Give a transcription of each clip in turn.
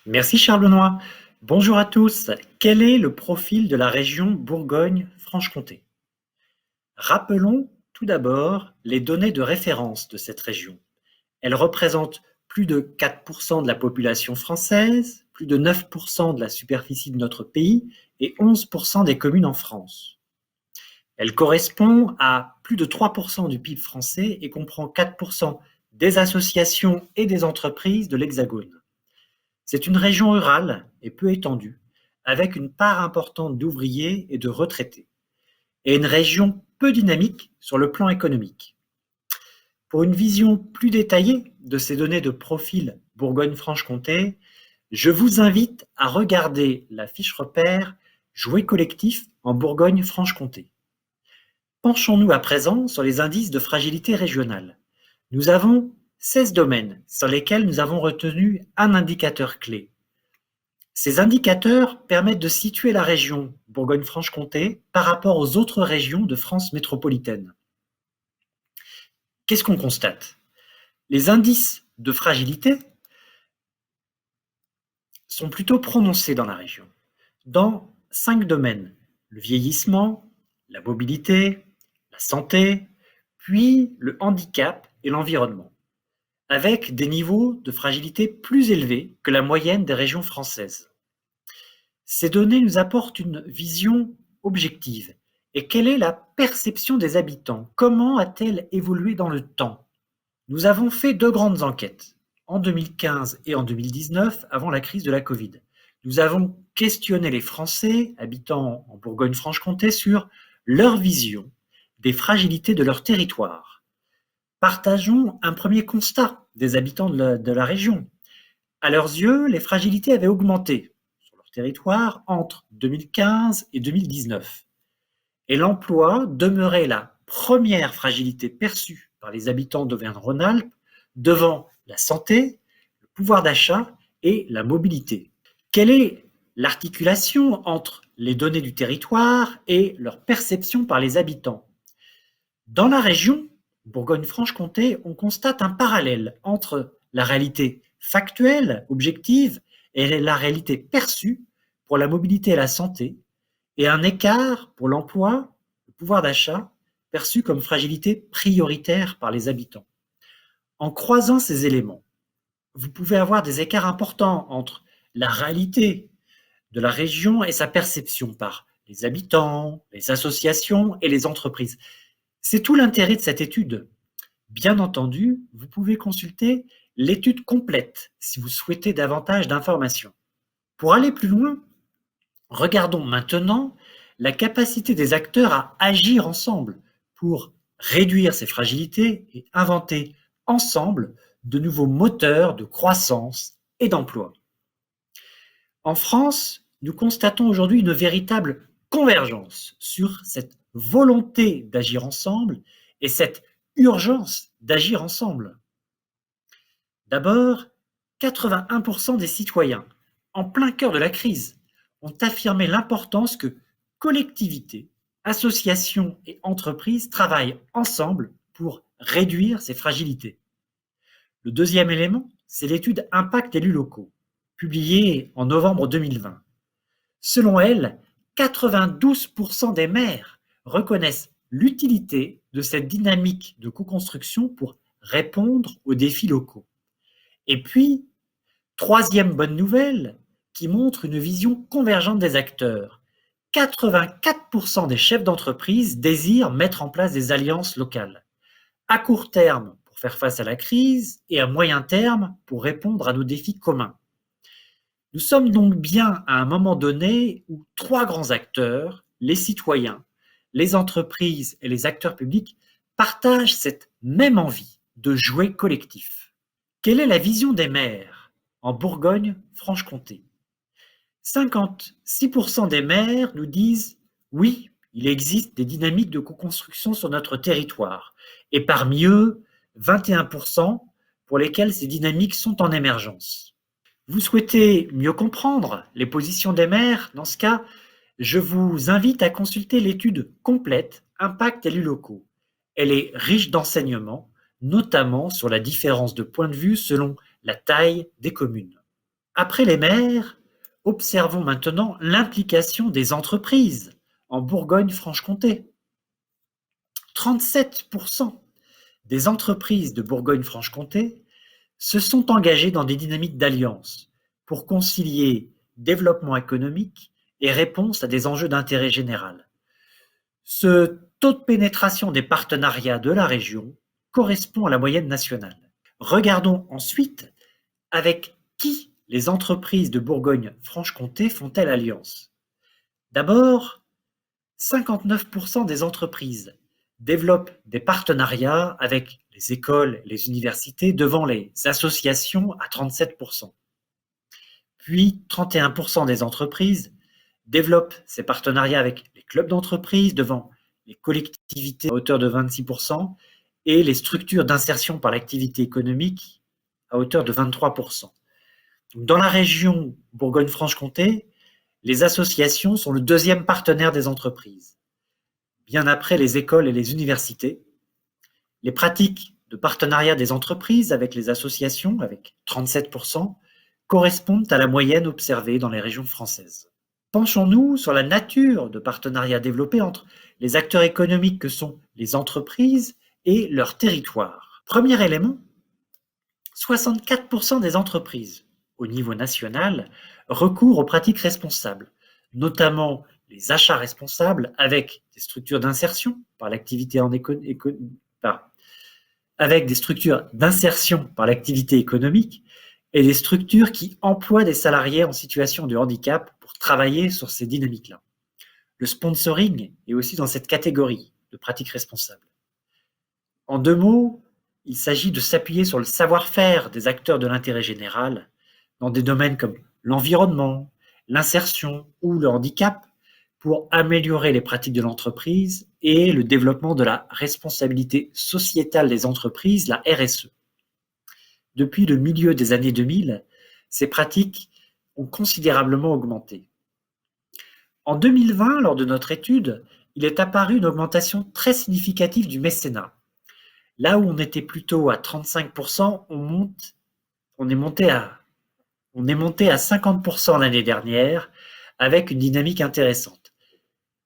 Merci Charles Benoît. Bonjour à tous. Quel est le profil de la région Bourgogne-Franche-Comté? Rappelons tout d'abord les données de référence de cette région. Elle représente plus de 4% de la population française, plus de 9% de la superficie de notre pays et 11% des communes en France. Elle correspond à plus de 3% du PIB français et comprend 4% des associations et des entreprises de l'Hexagone. C'est une région rurale et peu étendue, avec une part importante d'ouvriers et de retraités, et une région peu dynamique sur le plan économique. Pour une vision plus détaillée de ces données de profil Bourgogne-Franche-Comté, je vous invite à regarder la fiche repère Jouets collectifs en Bourgogne-Franche-Comté. Penchons-nous à présent sur les indices de fragilité régionale. Nous avons 16 domaines sur lesquels nous avons retenu un indicateur clé. Ces indicateurs permettent de situer la région Bourgogne-Franche-Comté par rapport aux autres régions de France métropolitaine. Qu'est-ce qu'on constate? Les indices de fragilité sont plutôt prononcés dans la région, dans 5 domaines: le vieillissement, la mobilité, la santé, puis le handicap et l'environnement, avec des niveaux de fragilité plus élevés que la moyenne des régions françaises. Ces données nous apportent une vision objective. Et quelle est la perception des habitants? Comment a-t-elle évolué dans le temps? Nous avons fait 2 grandes enquêtes, en 2015 et en 2019, avant la crise de la Covid. Nous avons questionné les Français habitant en Bourgogne-Franche-Comté sur leur vision des fragilités de leur territoire. Partageons un premier constat des habitants de la région. À leurs yeux, les fragilités avaient augmenté sur leur territoire entre 2015 et 2019. Et l'emploi demeurait la première fragilité perçue par les habitants d'Auvergne-Rhône-Alpes devant la santé, le pouvoir d'achat et la mobilité. Quelle est l'articulation entre les données du territoire et leur perception par les habitants? Dans la région Bourgogne-Franche-Comté, on constate un parallèle entre la réalité factuelle, objective, et la réalité perçue pour la mobilité et la santé, et un écart pour l'emploi, le pouvoir d'achat, perçu comme fragilité prioritaire par les habitants. En croisant ces éléments, vous pouvez avoir des écarts importants entre la réalité de la région et sa perception par les habitants, les associations et les entreprises. C'est tout l'intérêt de cette étude. Bien entendu, vous pouvez consulter l'étude complète si vous souhaitez davantage d'informations. Pour aller plus loin, regardons maintenant la capacité des acteurs à agir ensemble pour réduire ces fragilités et inventer ensemble de nouveaux moteurs de croissance et d'emploi. En France, nous constatons aujourd'hui une véritable convergence sur cette volonté d'agir ensemble et cette urgence d'agir ensemble. D'abord, 81% des citoyens, en plein cœur de la crise, ont affirmé l'importance que collectivités, associations et entreprises travaillent ensemble pour réduire ces fragilités. Le deuxième élément, c'est l'étude Impact élus locaux, publiée en novembre 2020. Selon elle, 92% des maires reconnaissent l'utilité de cette dynamique de co-construction pour répondre aux défis locaux. Et puis, troisième bonne nouvelle, qui montre une vision convergente des acteurs. 84% des chefs d'entreprise désirent mettre en place des alliances locales, à court terme pour faire face à la crise et à moyen terme pour répondre à nos défis communs. Nous sommes donc bien à un moment donné où 3 grands acteurs, les citoyens, les entreprises et les acteurs publics, partagent cette même envie de jouer collectif. Quelle est la vision des maires en Bourgogne-Franche-Comté? 56% des maires nous disent « Oui, il existe des dynamiques de co-construction sur notre territoire » et parmi eux, 21% pour lesquels ces dynamiques sont en émergence. Vous souhaitez mieux comprendre les positions des maires? Dans ce cas, je vous invite à consulter l'étude complète Impact élus locaux. Elle est riche d'enseignements, notamment sur la différence de point de vue selon la taille des communes. Après les maires, observons maintenant l'implication des entreprises en Bourgogne-Franche-Comté. 37% des entreprises de Bourgogne-Franche-Comté se sont engagées dans des dynamiques d'alliance pour concilier développement économique et réponse à des enjeux d'intérêt général. Ce taux de pénétration des partenariats de la région correspond à la moyenne nationale. Regardons ensuite avec qui les entreprises de Bourgogne-Franche-Comté font-elles alliance. D'abord, 59% des entreprises développent des partenariats avec les écoles et les universités devant les associations à 37%. Puis 31% des entreprises développent ces partenariats avec les clubs d'entreprise devant les collectivités à hauteur de 26% et les structures d'insertion par l'activité économique à hauteur de 23%. Dans la région Bourgogne-Franche-Comté, les associations sont le deuxième partenaire des entreprises, bien après les écoles et les universités. Les pratiques de partenariat des entreprises avec les associations, avec 37%, correspondent à la moyenne observée dans les régions françaises. Penchons-nous sur la nature de partenariats développés entre les acteurs économiques que sont les entreprises et leur territoire. Premier élément, 64% des entreprises au niveau national recourent aux pratiques responsables, notamment les achats responsables avec des structures d'insertion par l'activité économique et des structures qui emploient des salariés en situation de handicap pour travailler sur ces dynamiques-là. Le sponsoring est aussi dans cette catégorie de pratiques responsables. En deux mots, il s'agit de s'appuyer sur le savoir-faire des acteurs de l'intérêt général dans des domaines comme l'environnement, l'insertion ou le handicap pour améliorer les pratiques de l'entreprise et le développement de la responsabilité sociétale des entreprises, la RSE. Depuis le milieu des années 2000, ces pratiques ont considérablement augmenté. En 2020, lors de notre étude, il est apparu une augmentation très significative du mécénat. Là où on était plutôt à 35%, on est monté à 50% l'année dernière, avec une dynamique intéressante.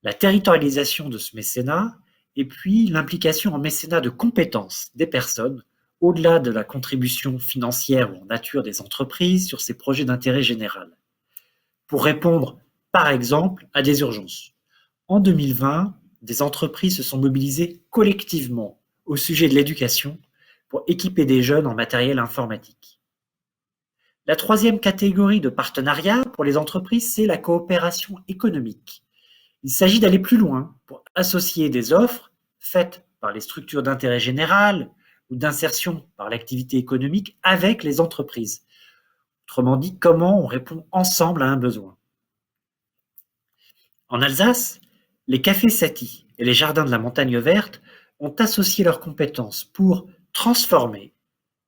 La territorialisation de ce mécénat et puis l'implication en mécénat de compétences des personnes, au-delà de la contribution financière ou en nature des entreprises sur ces projets d'intérêt général, pour répondre, par exemple, à des urgences. En 2020, des entreprises se sont mobilisées collectivement au sujet de l'éducation pour équiper des jeunes en matériel informatique. La troisième catégorie de partenariat pour les entreprises, c'est la coopération économique. Il s'agit d'aller plus loin pour associer des offres faites par les structures d'intérêt général ou d'insertion par l'activité économique avec les entreprises. Autrement dit, comment on répond ensemble à un besoin. En Alsace, les cafés Satie et les jardins de la Montagne Verte ont associé leurs compétences pour transformer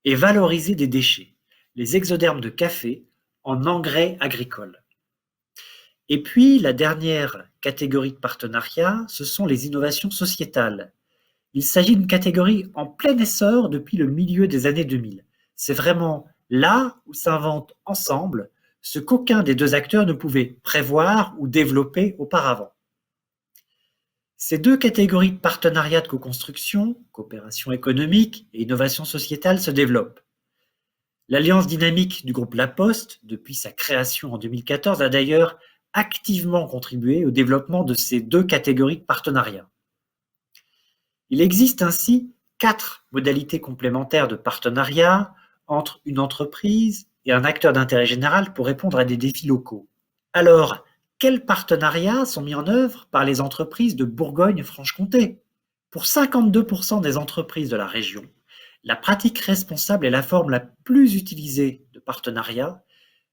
et valoriser des déchets, les exodermes de café, en engrais agricoles. Et puis, la dernière catégorie de partenariat, ce sont les innovations sociétales. Il s'agit d'une catégorie en plein essor depuis le milieu des années 2000. C'est vraiment là où s'inventent ensemble ce qu'aucun des deux acteurs ne pouvait prévoir ou développer auparavant. Ces deux catégories de partenariat de co-construction, coopération économique et innovation sociétale se développent. L'alliance dynamique du groupe La Poste, depuis sa création en 2014, a d'ailleurs activement contribué au développement de ces deux catégories de partenariat. Il existe ainsi 4 modalités complémentaires de partenariat entre une entreprise et un acteur d'intérêt général pour répondre à des défis locaux. Alors, quels partenariats sont mis en œuvre par les entreprises de Bourgogne-Franche-Comté? Pour 52% des entreprises de la région, la pratique responsable est la forme la plus utilisée de partenariat,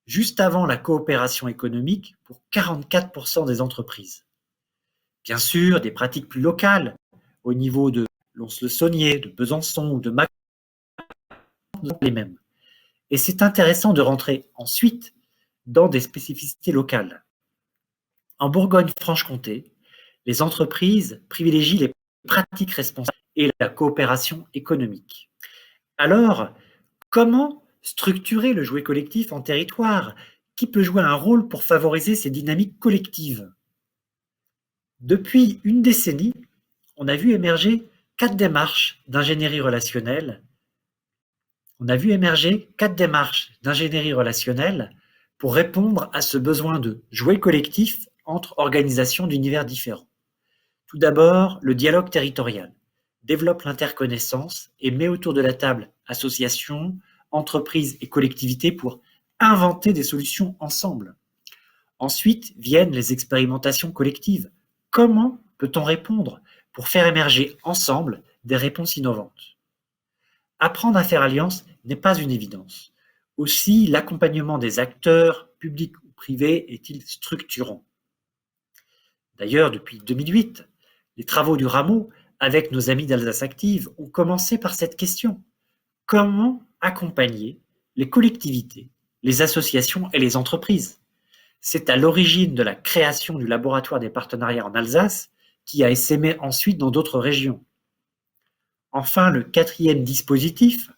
juste avant la coopération économique pour 44% des entreprises. Bien sûr, des pratiques plus locales, au niveau de Lons-le-Saunier, de Besançon ou de Macron, sont les mêmes. Et c'est intéressant de rentrer ensuite dans des spécificités locales. En Bourgogne-Franche-Comté, les entreprises privilégient les pratiques responsables et la coopération économique. Alors, comment structurer le jouet collectif en territoire qui peut jouer un rôle pour favoriser ces dynamiques collectives. Depuis une décennie, on a vu émerger 4 démarches d'ingénierie relationnelle. On a vu émerger 4 démarches d'ingénierie relationnelle pour répondre à ce besoin de jouets collectifs entre organisations d'univers différents. Tout d'abord, le dialogue territorial développe l'interconnaissance et met autour de la table associations, entreprises et collectivités pour inventer des solutions ensemble. Ensuite viennent les expérimentations collectives. Comment peut-on répondre pour faire émerger ensemble des réponses innovantes? Apprendre à faire alliance n'est pas une évidence. Aussi, l'accompagnement des acteurs, publics ou privés, est-il structurant. D'ailleurs, depuis 2008, les travaux du Rameau, avec nos amis d'Alsace Active, ont commencé par cette question. Comment accompagner les collectivités, les associations et les entreprises? C'est à l'origine de la création du laboratoire des partenariats en Alsace, qui a essaimé ensuite dans d'autres régions. Enfin, le 4e dispositif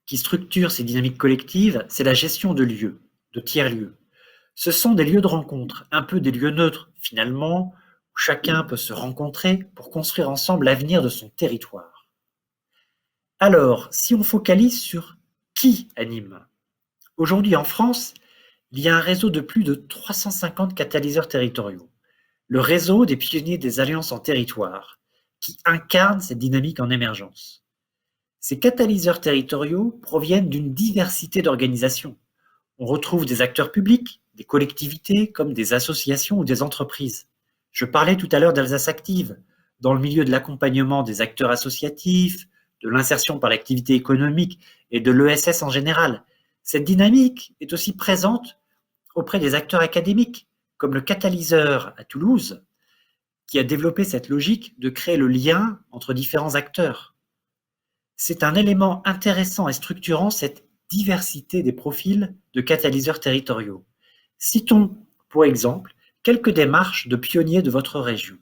qui structure ces dynamiques collectives, c'est la gestion de lieux, de tiers-lieux. Ce sont des lieux de rencontre, un peu des lieux neutres finalement, où chacun peut se rencontrer pour construire ensemble l'avenir de son territoire. Alors, si on focalise sur qui anime? Aujourd'hui en France, il y a un réseau de plus de 350 catalyseurs territoriaux, le réseau des pionniers des alliances en territoire, qui incarne cette dynamique en émergence. Ces catalyseurs territoriaux proviennent d'une diversité d'organisations. On retrouve des acteurs publics, des collectivités, comme des associations ou des entreprises. Je parlais tout à l'heure d'Alsace Active, dans le milieu de l'accompagnement des acteurs associatifs, de l'insertion par l'activité économique et de l'ESS en général. Cette dynamique est aussi présente auprès des acteurs académiques, comme le Catalyseur à Toulouse, qui a développé cette logique de créer le lien entre différents acteurs. C'est un élément intéressant et structurant, cette diversité des profils de catalyseurs territoriaux. Citons, pour exemple, quelques démarches de pionniers de votre région.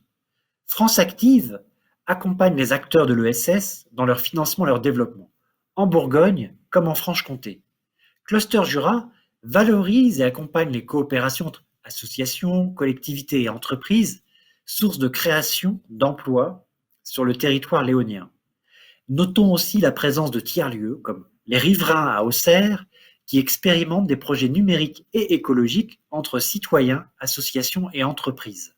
France Active accompagne les acteurs de l'ESS dans leur financement et leur développement, en Bourgogne comme en Franche-Comté. Cluster Jura valorise et accompagne les coopérations entre associations, collectivités et entreprises, source de création d'emplois sur le territoire léonien. Notons aussi la présence de tiers-lieux comme les riverains à Auxerre qui expérimentent des projets numériques et écologiques entre citoyens, associations et entreprises.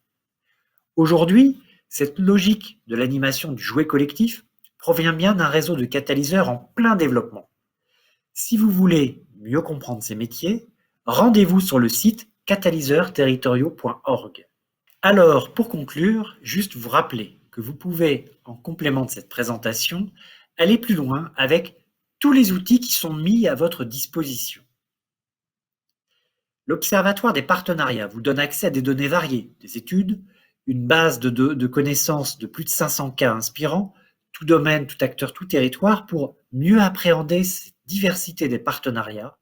Aujourd'hui, cette logique de l'animation du jouet collectif provient bien d'un réseau de catalyseurs en plein développement. Si vous voulez mieux comprendre ces métiers, rendez-vous sur le site catalyseursterritoriaux.org. Alors, pour conclure, juste vous rappeler que vous pouvez, en complément de cette présentation, aller plus loin avec tous les outils qui sont mis à votre disposition. L'Observatoire des partenariats vous donne accès à des données variées, des études, une base de connaissances de plus de 500 cas inspirants, tout domaine, tout acteur, tout territoire, pour mieux appréhender cette diversité des partenariats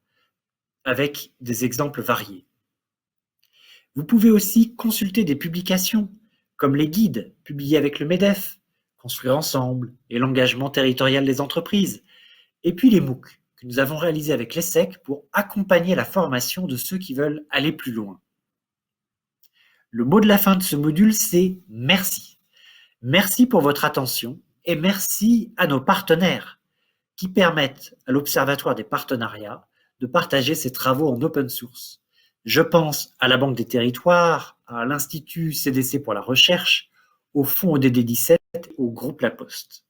avec des exemples variés. Vous pouvez aussi consulter des publications, comme les guides publiés avec le MEDEF, Construire ensemble et l'engagement territorial des entreprises, et puis les MOOC que nous avons réalisés avec l'ESSEC pour accompagner la formation de ceux qui veulent aller plus loin. Le mot de la fin de ce module, c'est merci. Merci pour votre attention et merci à nos partenaires qui permettent à l'Observatoire des partenariats de partager ses travaux en open source. Je pense à la Banque des Territoires, à l'Institut CDC pour la recherche, au Fonds ODD 17, au groupe La Poste.